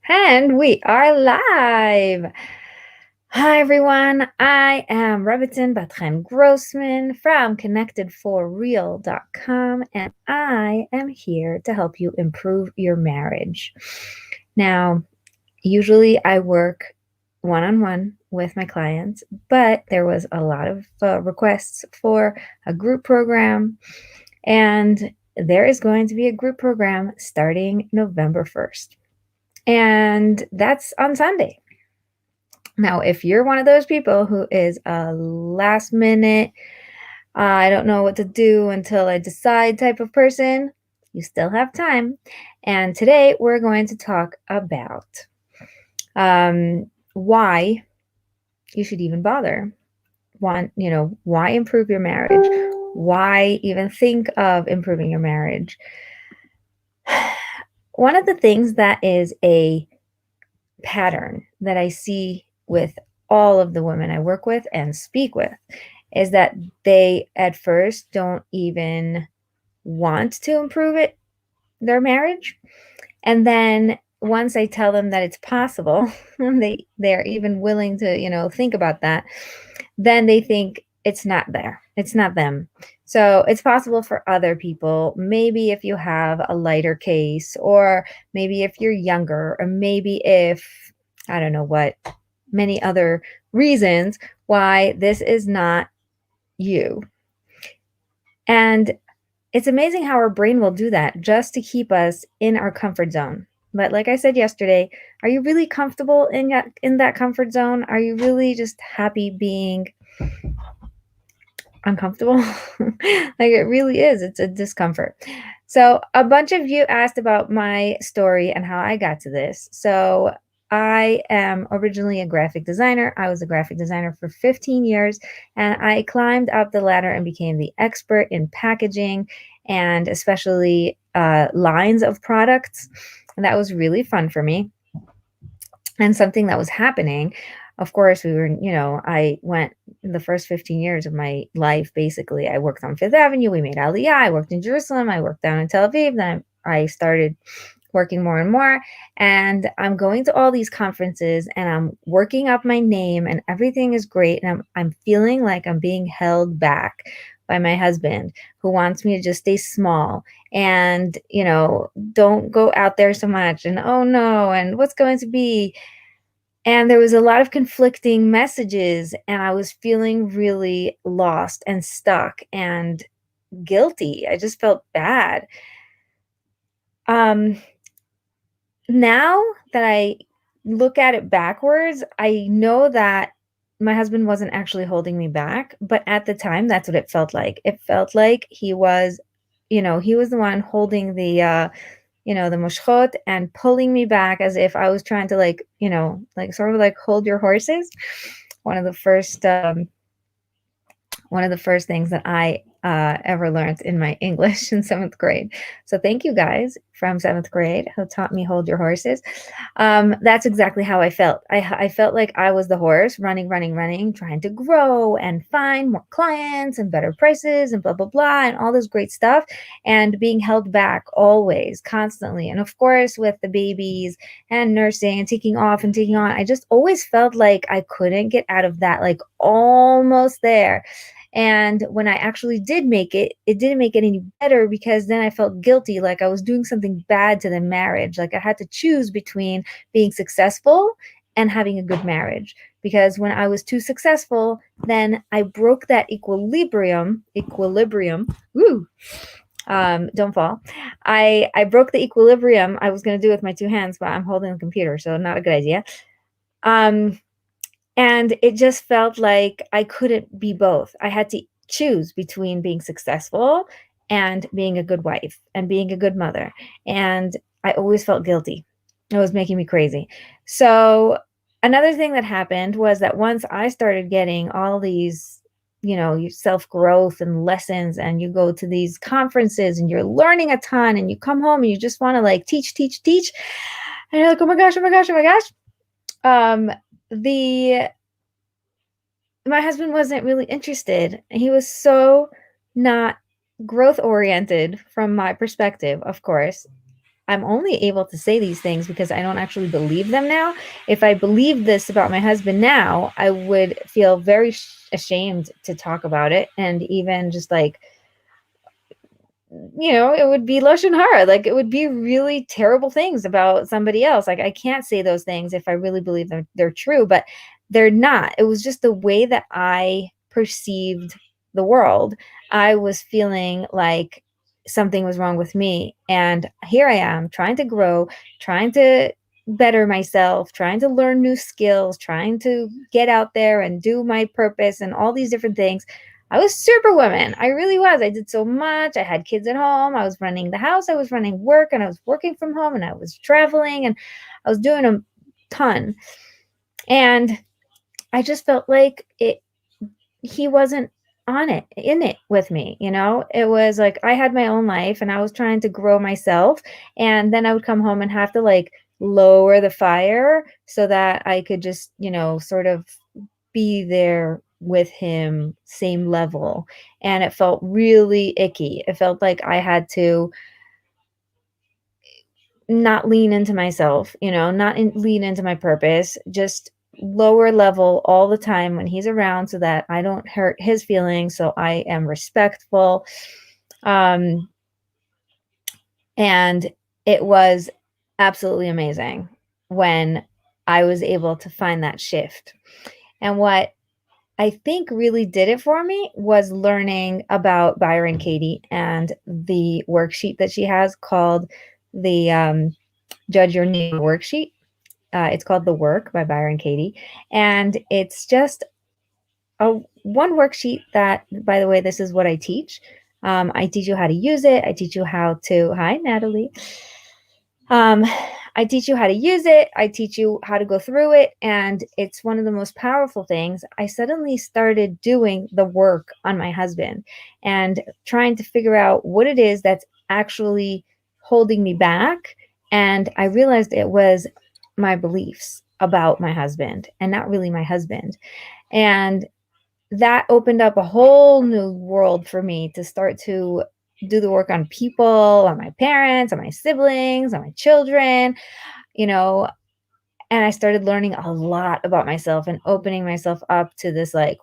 And we are live. Hi, everyone. I am Bat-Chen Grossman from ConnectedForReal.com, and I am here to help you improve your marriage. Now, usually I work one-on-one with my clients, but there was a lot of requests for a group program, and there is going to be a group program starting November 1st. And that's on Sunday. Now, if you're one of those people who is a last minute, I don't know what to do until I decide type of person, you still have time. And today we're going to talk about why you should even bother. Why improve your marriage? Why even think of improving your marriage? One of the things that is a pattern that I see with all of the women I work with and speak with is that they at first don't even want to improve their marriage. And then once I tell them that it's possible, they're even willing to, think about that, then they think it's not there. It's not them. So it's possible for other people. Maybe if you have a lighter case, or maybe if you're younger, or maybe if, I don't know what, many other reasons why this is not you. And it's amazing how our brain will do that just to keep us in our comfort zone. But like I said yesterday, are you really comfortable in that comfort zone? Are you really just happy being uncomfortable? Like, it really is. It's a discomfort. So a bunch of you asked about my story and how I got to this. So I am originally a graphic designer. I was a graphic designer for 15 years, and I climbed up the ladder and became the expert in packaging and especially lines of products. And that was really fun for me and something that was happening. Of course, I went the first 15 years of my life, basically, I worked on Fifth Avenue. We made Aliyah. I worked in Jerusalem. I worked down in Tel Aviv. Then I started working more and more. And I'm going to all these conferences and I'm working up my name and everything is great. And I'm feeling like I'm being held back by my husband, who wants me to just stay small and, don't go out there so much. And oh no, and what's going to be? And there was a lot of conflicting messages, and I was feeling really lost and stuck and guilty. I just felt bad. Now that I look at it backwards, I know that my husband wasn't actually holding me back, but at the time, that's what it felt like. It felt like he was the one holding the moshchot and pulling me back as if I was trying to sort of like hold your horses. One of the first things that I ever learned in my English in 7th grade. So thank you guys from 7th grade who taught me hold your horses. That's exactly how I felt. I felt like I was the horse running, trying to grow and find more clients and better prices and blah, blah, blah, and all this great stuff, and being held back always, constantly. And of course, with the babies and nursing and taking off and taking on, I just always felt like I couldn't get out of that, like almost there. And when I actually did make it, it didn't make it any better, because then I felt guilty, like I was doing something bad to the marriage. Like I had to choose between being successful and having a good marriage. Because when I was too successful, then I broke that equilibrium. Woo! Don't fall. I broke the equilibrium I was going to do with my two hands, but I'm holding the computer, so not a good idea. And it just felt like I couldn't be both. I had to choose between being successful and being a good wife and being a good mother. And I always felt guilty. It was making me crazy. So another thing that happened was that once I started getting all these, your self-growth and lessons, and you go to these conferences and you're learning a ton, and you come home and you just want to like teach. And you're like, oh my gosh. My husband wasn't really interested. He was so not growth oriented from my perspective, of course. I'm only able to say these things because I don't actually believe them now. If I believed this about my husband now, I would feel very ashamed to talk about it, and even just like, it would be lashon hara. Like, it would be really terrible things about somebody else. Like, I can't say those things if I really believe they're true, but they're not. It was just the way that I perceived the world. I was feeling like something was wrong with me, and here I am trying to grow, trying to better myself, trying to learn new skills, trying to get out there and do my purpose and all these different things. I was superwoman. I really was. I did so much. I had kids at home. I was running the house. I was running work, and I was working from home, and I was traveling, and I was doing a ton. And I just felt like he wasn't in it with me. It was like I had my own life and I was trying to grow myself. And then I would come home and have to like lower the fire so that I could just, sort of be there with him, same level. And it felt really icky. It felt like I had to not lean into myself, lean into my purpose, just lower level all the time when he's around so that I don't hurt his feelings. So I am respectful. Um, and it was absolutely amazing when I was able to find that shift. And what I think really did it for me was learning about Byron Katie and the worksheet that she has called the Judge Your Neighbor worksheet. It's called The Work by Byron Katie. And it's just one worksheet that, by the way, this is what I teach. I teach you how to use it. I teach you how to, hi, Natalie. I teach you how to use it. I teach you how to go through it. And it's one of the most powerful things. I suddenly started doing the work on my husband and trying to figure out what it is that's actually holding me back. And I realized it was my beliefs about my husband and not really my husband. And that opened up a whole new world for me to start to do the work on people, on my parents, on my siblings, on my children, and I started learning a lot about myself and opening myself up to this, like,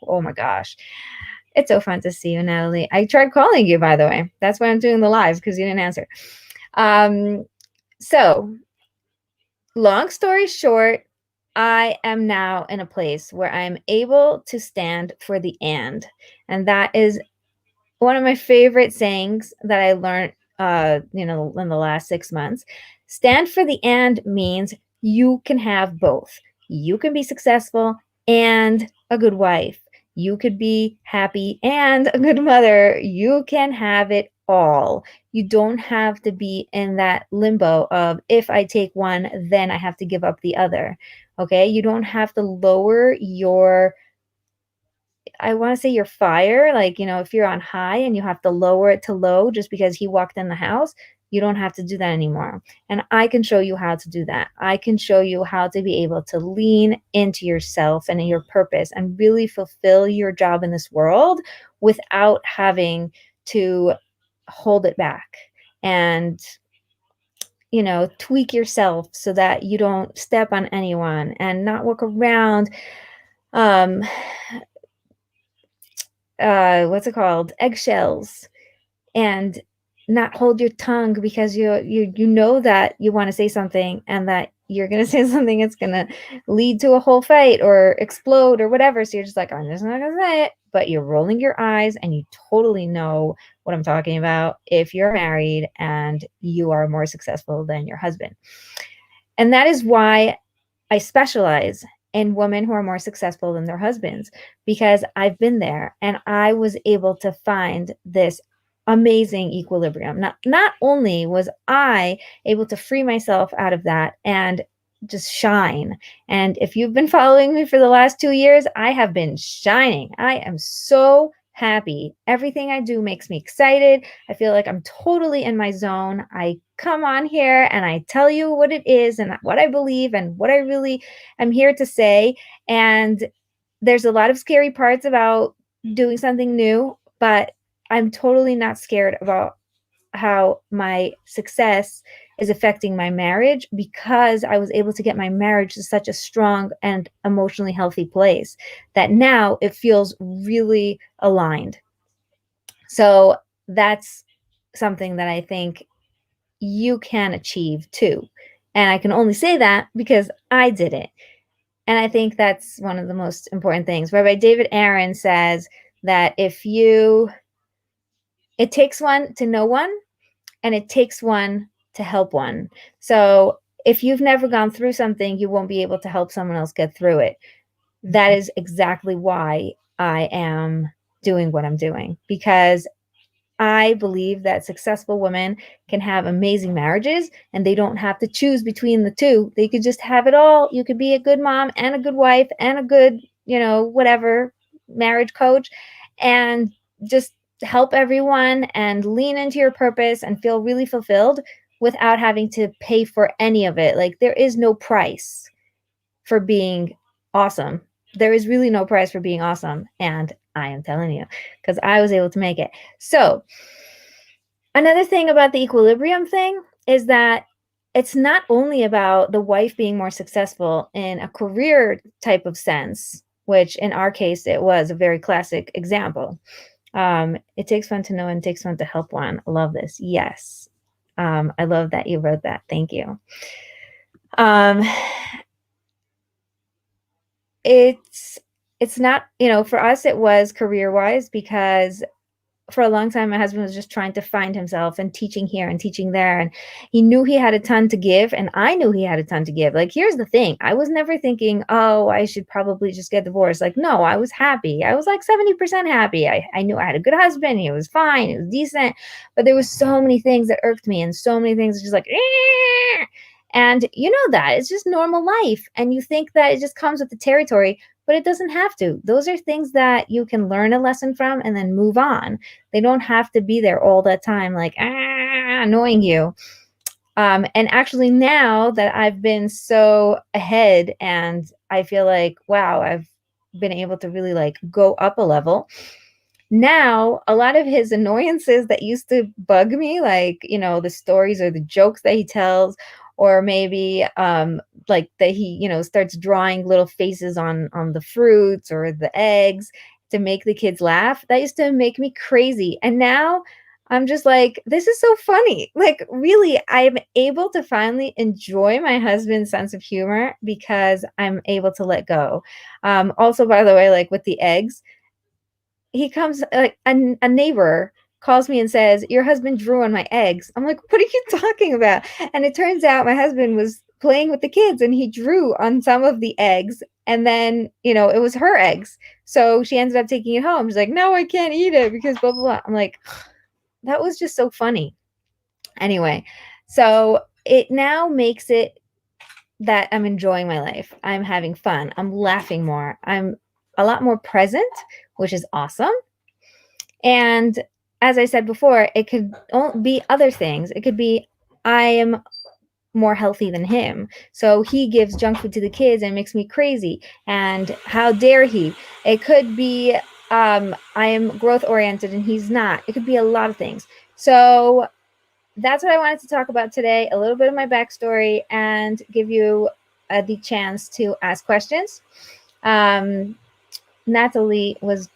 oh my gosh. It's so fun to see you, Natalie. I tried calling you, by the way. That's why I'm doing the live, because you didn't answer. So long story short, I am now in a place where I'm able to stand for the and that is one of my favorite sayings that I learned, in the last 6 months. Stand for the and means you can have both. You can be successful and a good wife. You could be happy and a good mother. You can have it all. You don't have to be in that limbo of if I take one, then I have to give up the other. Okay. You don't have to lower your, I want to say, your fire. Like, if you're on high and you have to lower it to low just because he walked in the house, you don't have to do that anymore. And I can show you how to do that. I can show you how to be able to lean into yourself and your purpose and really fulfill your job in this world without having to hold it back and, tweak yourself so that you don't step on anyone and not walk around um what's it called, eggshells, and not hold your tongue because you know that you want to say something and that you're going to say something that's going to lead to a whole fight or explode or whatever, so you're just like, I'm just not going to say it, but you're rolling your eyes and you totally know what I'm talking about if you're married and you are more successful than your husband. And that is why I specialize in women who are more successful than their husbands, because I've been there and I was able to find this amazing equilibrium. Not only was I able to free myself out of that and just shine. And if you've been following me for the last 2 years, I have been shining. I am so happy. Everything I do makes me excited. I feel like I'm totally in my zone. I come on here and I tell you what it is and what I believe and what I really am here to say. And there's a lot of scary parts about doing something new, but I'm totally not scared about how my success is affecting my marriage, because I was able to get my marriage to such a strong and emotionally healthy place that now it feels really aligned. So that's something that I think you can achieve too. And I can only say that because I did it. And I think that's one of the most important things. Rabbi David Aaron says that it takes one to know one, and it takes one to help one. So if you've never gone through something, you won't be able to help someone else get through it. That is exactly why I am doing what I'm doing, because I believe that successful women can have amazing marriages and they don't have to choose between the two. They could just have it all. You could be a good mom and a good wife and a good, whatever, marriage coach, and just help everyone and lean into your purpose and feel really fulfilled without having to pay for any of it. Like, there is no price for being awesome. There is really no price for being awesome. And I am telling you, because I was able to make it. So, another thing about the equilibrium thing is that it's not only about the wife being more successful in a career type of sense, which in our case, it was a very classic example. It takes one to know and it takes one to help one. I love this. Yes. I love that you wrote that. Thank you. It's not, for us, it was career-wise, because for a long time, my husband was just trying to find himself and teaching here and teaching there. And he knew he had a ton to give. And I knew he had a ton to give. Like, here's the thing. I was never thinking, oh, I should probably just get divorced. Like, no, I was happy. I was like 70% happy. I knew I had a good husband. He was fine. He was decent. But there was so many things that irked me, and so many things just like, eh! And that it's just normal life. And you think that it just comes with the territory, but it doesn't have to. Those are things that you can learn a lesson from and then move on. They don't have to be there all the time, like, annoying you. And actually, now that I've been so ahead and I feel like, wow, I've been able to really like go up a level. Now, a lot of his annoyances that used to bug me, like, the stories or the jokes that he tells, or maybe like that he, starts drawing little faces on the fruits or the eggs to make the kids laugh. That used to make me crazy. And now I'm just like, this is so funny. Like, really, I'm able to finally enjoy my husband's sense of humor because I'm able to let go. Also, by the way, like with the eggs, he comes, like, a neighbor calls me and says, your husband drew on my eggs. I'm like, what are you talking about? And it turns out my husband was playing with the kids and he drew on some of the eggs, and then it was her eggs, so she ended up taking it home. She's like, no, I can't eat it because blah blah blah. I'm like, that was just so funny. Anyway, so it now makes it that I'm enjoying my life. I'm having fun. I'm laughing more. I'm a lot more present, which is awesome. And as I said before, it could be other things. It could be, I am more healthy than him, so he gives junk food to the kids and makes me crazy, and how dare he. It could be, I am growth oriented and he's not. It could be a lot of things. So that's what I wanted to talk about today, a little bit of my backstory, and give you the chance to ask questions. Natalie was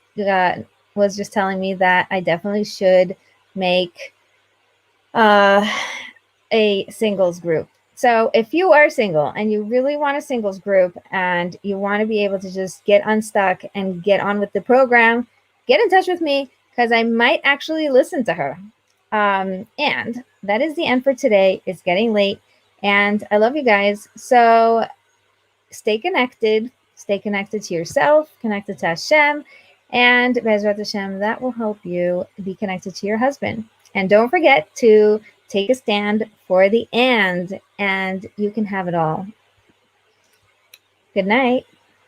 just telling me that I definitely should make a singles group. So if you are single and you really want a singles group and you want to be able to just get unstuck and get on with the program, get in touch with me, because I might actually listen to her. And that is the end for today. It's getting late and I love you guys. So stay connected to yourself, connected to Hashem, and Bezrat Hashem, that will help you be connected to your husband. And don't forget to take a stand for the and you can have it all. Good night.